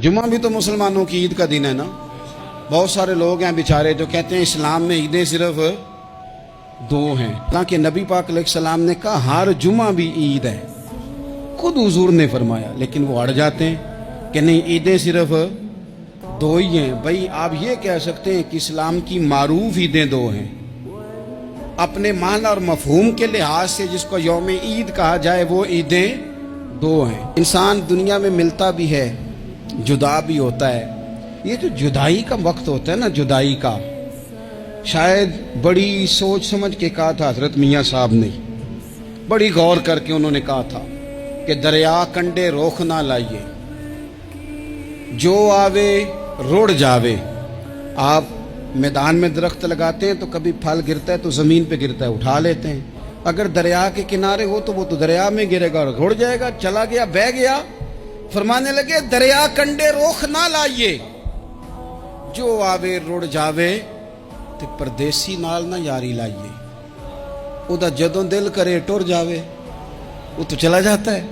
जुम्मा भी तो मुसलमानों की ईद का दिन है ना। बहुत सारे लोग हैं बेचारे जो कहते हैं इस्लाम में ईदें सिर्फ दो हैं, हालांकि नबी पाक अलैहिस्सलाम ने कहा हर जुम्मा भी ईद है, खुद हुजूर ने फरमाया, लेकिन वो अड़ जाते हैं कि नहीं ईदें सिर्फ दो ही हैं। भाई आप ये कह सकते हैं कि इस्लाम की मारूफ ईदें दो हैं, अपने मान और मफहूम के लिहाज से जिसको यौम ईद कहा जाए वो ईदें दो हैं। इंसान दुनिया में मिलता भी है, जुदा भी होता है। ये जो जुदाई का वक्त होता है ना, जुदाई का, शायद बड़ी सोच समझ के कहा था हजरत मियाँ साहब ने, बड़ी गौर करके उन्होंने कहा था कि दरिया कंडे रोख ना लाइए, जो आवे रुड़ जावे। आप मैदान में दरख्त लगाते हैं तो कभी फल गिरता है तो ज़मीन पे गिरता है, उठा लेते हैं। अगर दरिया के किनारे हो तो वो तो दरिया में गिरेगा और रुड़ जाएगा, चला गया, बह गया। फरमाने लगे दरिया कंडे रोख ना लाइए, जो आवे रुड़ जावे, ते परदेसी नाल ना यारी लाइए। उदा जदों दिल करे टुर जावे, वो तो चला जाता है।